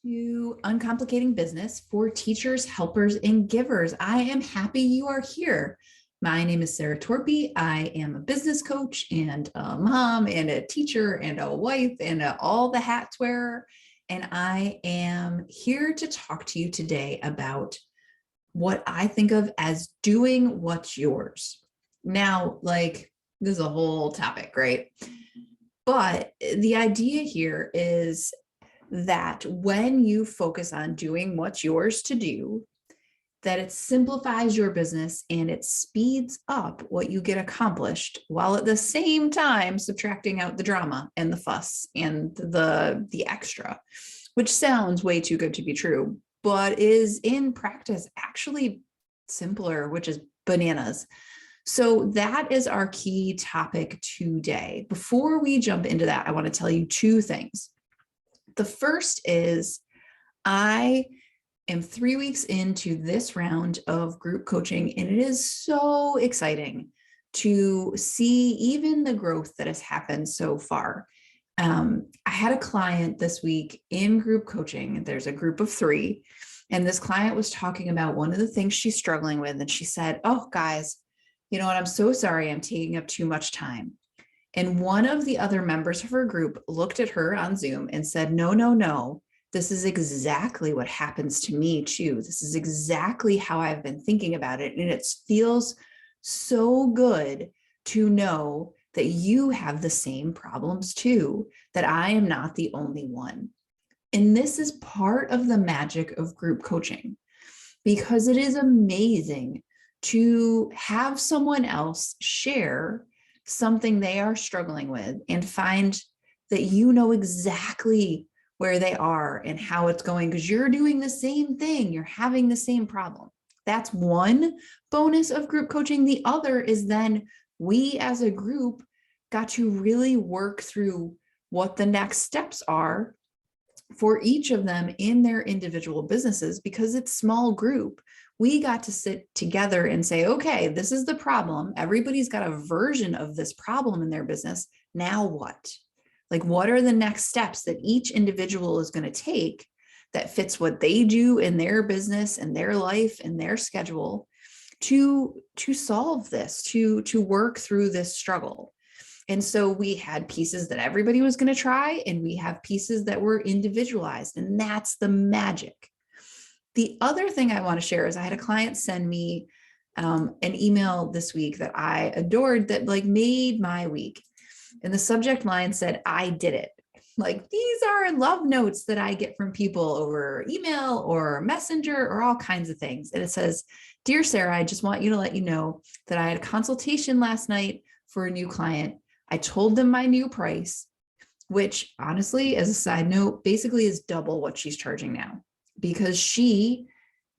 To Uncomplicating Business for Teachers, Helpers, and Givers. I am happy you are here. My name is Sarah Torpy. I am a business coach and a mom and a teacher and a wife and all the hats wearer. And I am here to talk to you today about what I think of as doing what's yours. Now, this is a whole topic, right? But the idea here is that when you focus on doing what's yours to do, that it simplifies your business and it speeds up what you get accomplished, while at the same time subtracting out the drama and the fuss and the extra, which sounds way too good to be true, but is in practice actually simpler, which is bananas. So that is our key topic today. Before we jump into that, I want to tell you two things. The first is I am 3 weeks into this round of group coaching, and it is so exciting to see even the growth that has happened so far. I had a client this week in group coaching. There's a group of 3, and this client was talking about one of the things she's struggling with. And she said, "Oh, guys, you know what? I'm so sorry I'm taking up too much time." And one of the other members of her group looked at her on Zoom and said, "No, no, no. This is exactly what happens to me too. This is exactly how I've been thinking about it. And it feels so good to know that you have the same problems too, that I am not the only one." And this is part of the magic of group coaching, because it is amazing to have someone else share something they are struggling with and find that you know exactly where they are and how it's going, because you're doing the same thing, you're having the same problem. That's one bonus of group coaching. The other is then we as a group got to really work through what the next steps are for each of them in their individual businesses. Because it's small group, we got to sit together and say, okay, this is the problem. Everybody's got a version of this problem in their business. Now what? What are the next steps that each individual is going to take that fits what they do in their business and their life and their schedule to solve this, to work through this struggle. And so we had pieces that everybody was going to try, and we have pieces that were individualized, and that's the magic. The other thing I want to share is I had a client send me an email this week that I adored, that made my week. And the subject line said, "I did it." These are love notes that I get from people over email or messenger or all kinds of things. And it says, "Dear Sarah, I just want you to let you know that I had a consultation last night for a new client. I told them my new price," which honestly, as a side note, basically is double what she's charging now, because she,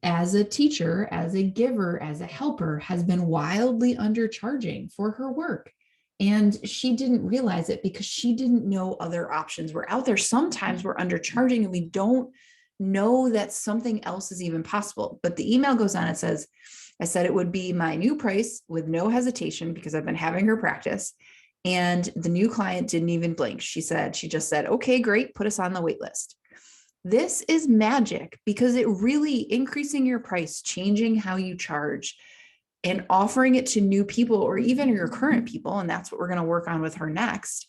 as a teacher, as a giver, as a helper, has been wildly undercharging for her work. And she didn't realize it because she didn't know other options were out there. Sometimes we're undercharging and we don't know that something else is even possible. But the email goes on, it says, "I said it would be my new price with no hesitation because I've been having her practice." And the new client didn't even blink. She just said, "Okay, great, put us on the wait list." This is magic, because it really increasing your price, changing how you charge, and offering it to new people or even your current people, and that's what we're going to work on with her next,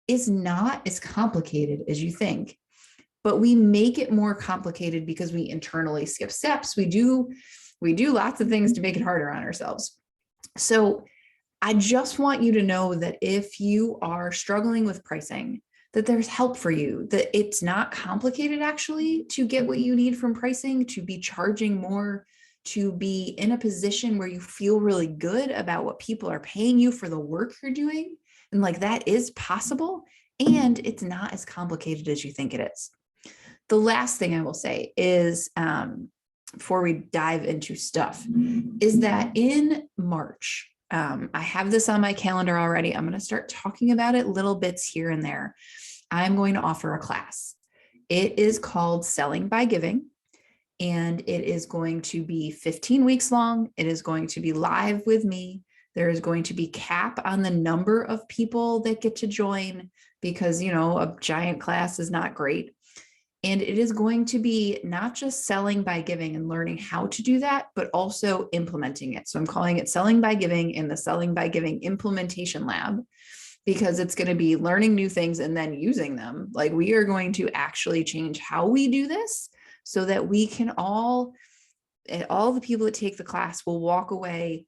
is not as complicated as you think. But we make it more complicated because we internally skip steps. We do lots of things to make it harder on ourselves. So I just want you to know that if you are struggling with pricing, that there's help for you, that it's not complicated actually to get what you need from pricing, to be charging more, to be in a position where you feel really good about what people are paying you for the work you're doing. And that is possible, and it's not as complicated as you think it is. The last thing I will say is, before we dive into stuff, is that in March, I have this on my calendar already. I'm going to start talking about it little bits here and there. I'm going to offer a class. It is called Selling by Giving, and it is going to be 15 weeks long. It is going to be live with me. There is going to be cap on the number of people that get to join, because, a giant class is not great. And it is going to be not just selling by giving and learning how to do that, but also implementing it. So I'm calling it Selling by Giving in the Selling by Giving Implementation Lab, because it's going to be learning new things and then using them. Like, we are going to actually change how we do this so that we can all the people that take the class will walk away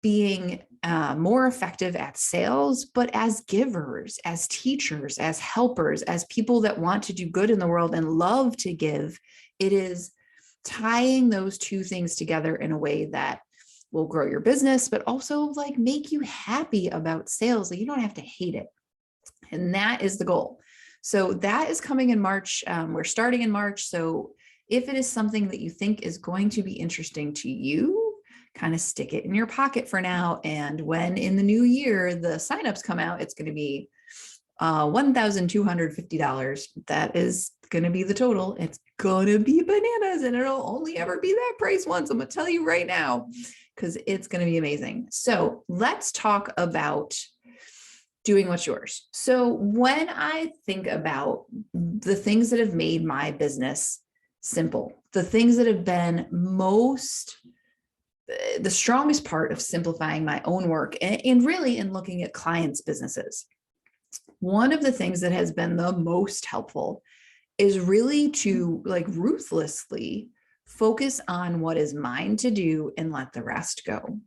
being more effective at sales, but as givers, as teachers, as helpers, as people that want to do good in the world and love to give. It is tying those two things together in a way that will grow your business, but also like make you happy about sales. Like, you don't have to hate it. And that is the goal. So that is coming in March. We're starting in March. So if it is something that you think is going to be interesting to you, kind of stick it in your pocket for now. And when in the new year, the signups come out, it's going to be $1,250. That is going to be the total. It's going to be bananas, and it'll only ever be that price once. I'm going to tell you right now, because it's going to be amazing. So let's talk about doing what's yours. So when I think about the things that have made my business simple, the things that have been the strongest part of simplifying my own work and really in looking at clients' businesses, one of the things that has been the most helpful is really to like ruthlessly focus on what is mine to do and let the rest go.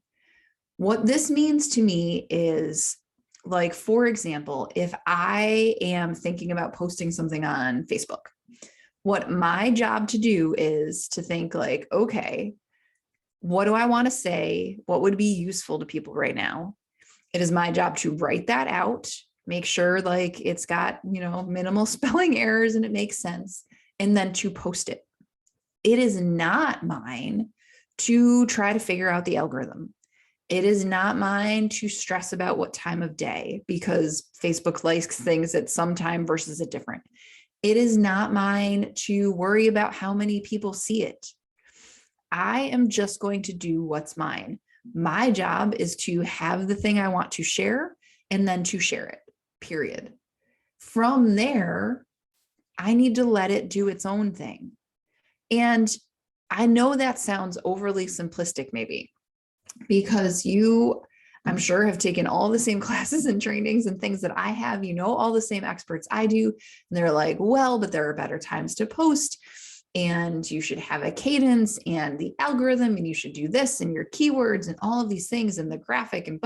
What this means to me is, like, for example, if I am thinking about posting something on Facebook, what my job to do is to think like, okay, what do I want to say? What would be useful to people right now? It is my job to write that out, make sure like it's got, minimal spelling errors and it makes sense, and then to post it. It is not mine to try to figure out the algorithm. It is not mine to stress about what time of day, because Facebook likes things at some time versus a different. It is not mine to worry about how many people see it. I am just going to do what's mine. My job is to have the thing I want to share and then to share it, period. From there, I need to let it do its own thing. And I know that sounds overly simplistic, maybe, because you, I'm sure, have taken all the same classes and trainings and things that I have, all the same experts I do. And they're like, well, but there are better times to post, and you should have a cadence and the algorithm, and you should do this and your keywords and all of these things and the graphic and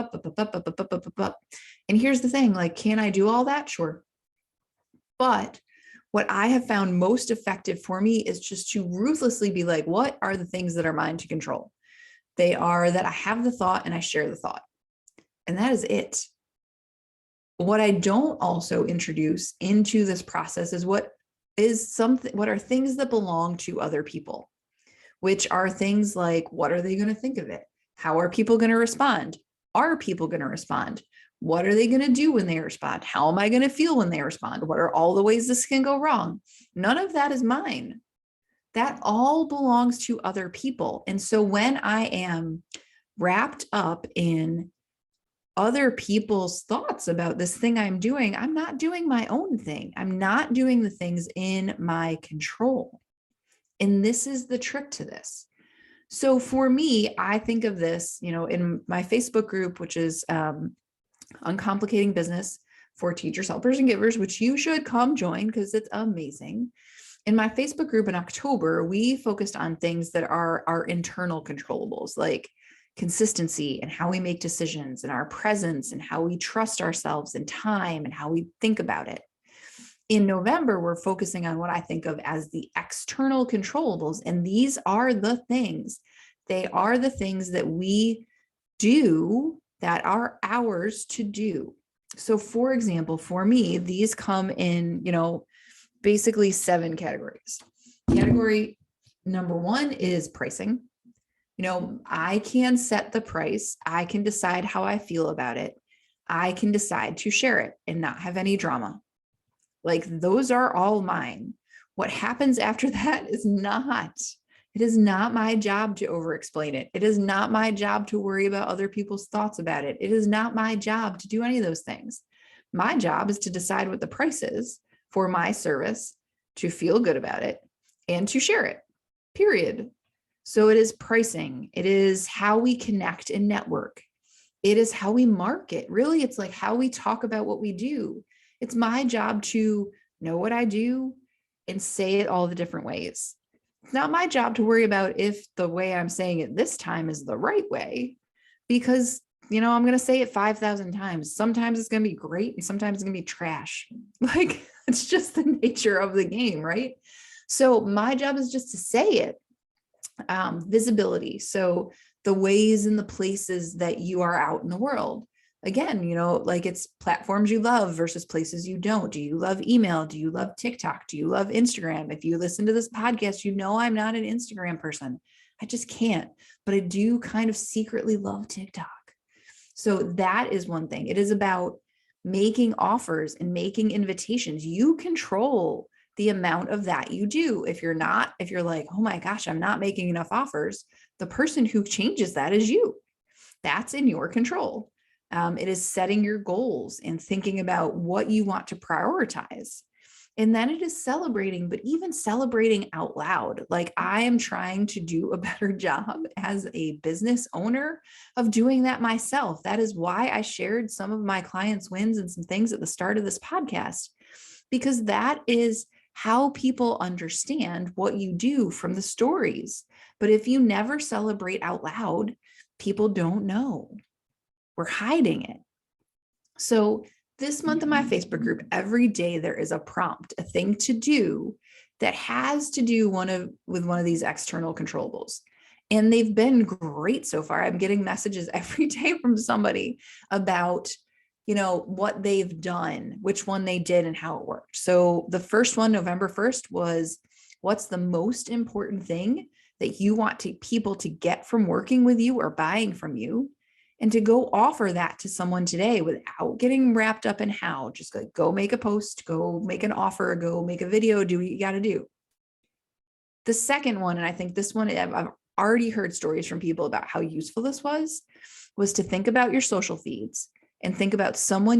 and here's the thing, like, can I do all that? Sure. But what I have found most effective for me is just to ruthlessly be like, what are the things that are mine to control? They are that I have the thought and I share the thought. And that is it. What I don't also introduce into this process is what are things that belong to other people, which are things like, what are they going to think of it? How are people going to respond? Are people going to respond? What are they going to do when they respond? How am I going to feel when they respond? What are all the ways this can go wrong? None of that is mine. That all belongs to other people. And so when I am wrapped up in other people's thoughts about this thing I'm doing, I'm not doing my own thing. I'm not doing the things in my control. And this is the trick to this. So for me, I think of this, in my Facebook group, which is Uncomplicating Business for Teachers, Helpers, and Givers, which you should come join because it's amazing. In my Facebook group in October, we focused on things that are our internal controllables, like consistency and how we make decisions and our presence and how we trust ourselves and time and how we think about it. In November, we're focusing on what I think of as the external controllables. And these are the things. They are the things that we do that are ours to do. So for example, for me, these come in, basically 7 categories. Category number 1 is pricing. I can set the price. I can decide how I feel about it. I can decide to share it and not have any drama. Like, those are all mine. What happens after that is it is not my job to over-explain it. It is not my job to worry about other people's thoughts about it. It is not my job to do any of those things. My job is to decide what the price is for my service to feel good about it, and to share it, period. So it is pricing. It is how we connect and network. It is how we market. Really, it's like how we talk about what we do. It's my job to know what I do and say it all the different ways. It's not my job to worry about if the way I'm saying it this time is the right way, because, I'm going to say it 5,000 times. Sometimes it's going to be great and sometimes it's going to be trash. Like, it's just the nature of the game, right? So my job is just to say it. Visibility. So the ways and the places that you are out in the world. Again, like it's platforms you love versus places you don't. Do you love email? Do you love TikTok? Do you love Instagram? If you listen to this podcast, I'm not an Instagram person. I just can't, but I do kind of secretly love TikTok. So that is one thing. It is about making offers and making invitations. You control the amount of that you do. If you're like, oh my gosh, I'm not making enough offers, the person who changes that is you. That's in your control. It is setting your goals and thinking about what you want to prioritize. And then it is celebrating, but even celebrating out loud. Like, I am trying to do a better job as a business owner of doing that myself. That is why I shared some of my clients' wins and some things at the start of this podcast, because that is how people understand what you do from the stories. But if you never celebrate out loud, people don't know. We're hiding it. So this month in my Facebook group, every day there is a prompt, a thing to do that has to do with one of these external controllables. And they've been great so far. I'm getting messages every day from somebody about, what they've done, which one they did and how it worked. So the first one, November 1st, was what's the most important thing that you want people to get from working with you or buying from you, and to go offer that to someone today without getting wrapped up in how. Just like, go make a post, go make an offer, go make a video, do what you got to do. The second one, and I think this one, I've already heard stories from people about how useful this was to think about your social feeds and think about someone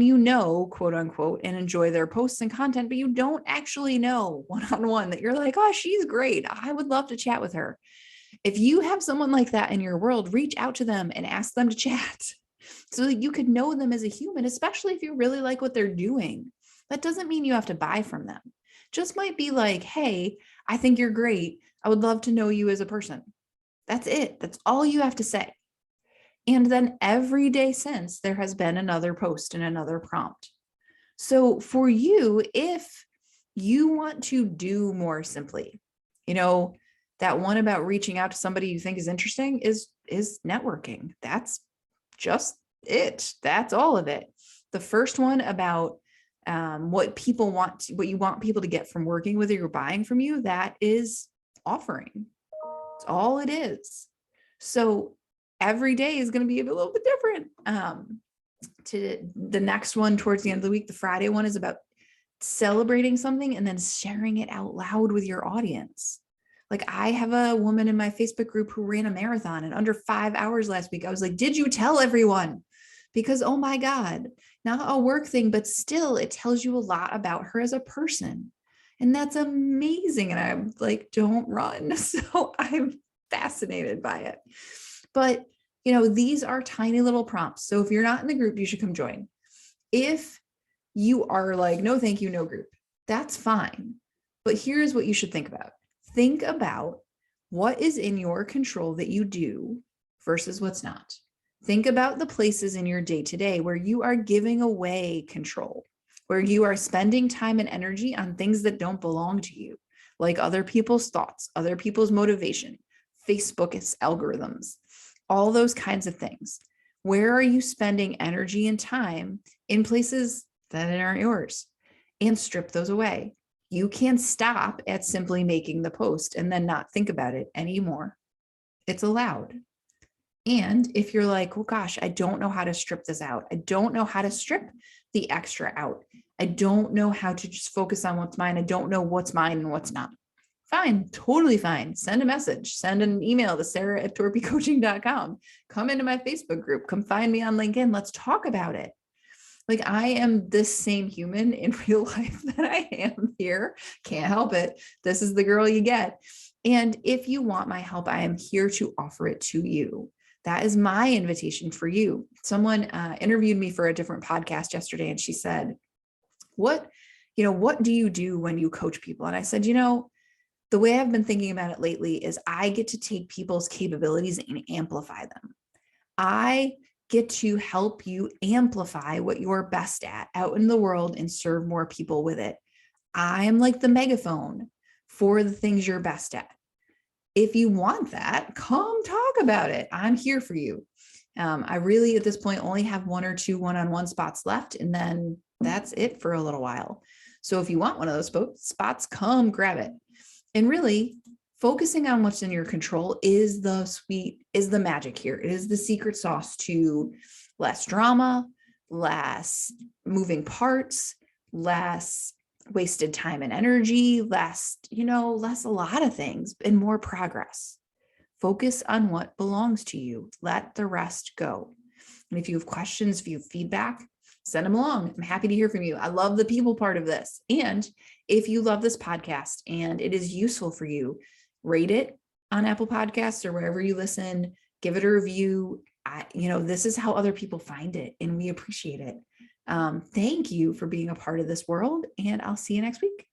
quote unquote, and enjoy their posts and content, but you don't actually know one-on-one, that you're like, oh, she's great, I would love to chat with her. If you have someone like that in your world, reach out to them and ask them to chat so that you could know them as a human, especially if you really like what they're doing. That doesn't mean you have to buy from them. Just might be like, hey, I think you're great. I would love to know you as a person. That's it. That's all you have to say. And then every day since, there has been another post and another prompt. So for you, if you want to do more simply, that one about reaching out to somebody you think is interesting is networking. That's just it. That's all of it. The first one about what you want people to get from working with you or buying from you, that is offering. It's all it is. So every day is going to be a little bit different. To the next one towards the end of the week, the Friday one, is about celebrating something and then sharing it out loud with your audience. Like, I have a woman in my Facebook group who ran a marathon in under 5 hours last week. I was like, did you tell everyone? Because, oh my God, not a work thing, but still it tells you a lot about her as a person. And that's amazing. And I'm like, don't run. So I'm fascinated by it. But, these are tiny little prompts. So if you're not in the group, you should come join. If you are like, no, thank you, no group, that's fine. But here's what you should think about. Think about what is in your control that you do versus what's not. Think about the places in your day-to-day where you are giving away control, where you are spending time and energy on things that don't belong to you, like other people's thoughts, other people's motivation, Facebook's algorithms, all those kinds of things. Where are you spending energy and time in places that aren't yours? And strip those away. You can stop at simply making the post and then not think about it anymore. It's allowed. And if you're like, oh gosh, I don't know how to strip this out. I don't know how to strip the extra out. I don't know how to just focus on what's mine. I don't know what's mine and what's not. Fine, totally fine. Send a message, send an email to sarah@torpycoaching.com. Come into my Facebook group, come find me on LinkedIn. Let's talk about it. Like I am this same human in real life that I am here. Can't help it. This is the girl you get. And if you want my help, I am here to offer it to you. That is my invitation for you. Someone interviewed me for a different podcast yesterday, and she said, what do you do when you coach people? And I said, the way I've been thinking about it lately is I get to take people's capabilities and amplify them. I get to help you amplify what you're best at out in the world and serve more people with it. I am like the megaphone for the things you're best at. If you want that, come talk about it. I'm here for you. I really, at this point, only have 1 or 2 one-on-one spots left, and then that's it for a little while. So if you want one of those spots, come grab it. And really, focusing on what's in your control is the magic here. It is the secret sauce to less drama, less moving parts, less wasted time and energy, less a lot of things, and more progress. Focus on what belongs to you. Let the rest go. And if you have questions, if you have feedback, send them along. I'm happy to hear from you. I love the people part of this. And if you love this podcast and it is useful for you, rate it on Apple Podcasts or wherever you listen, give it a review. This is how other people find it, and we appreciate it. Thank you for being a part of this world, and I'll see you next week.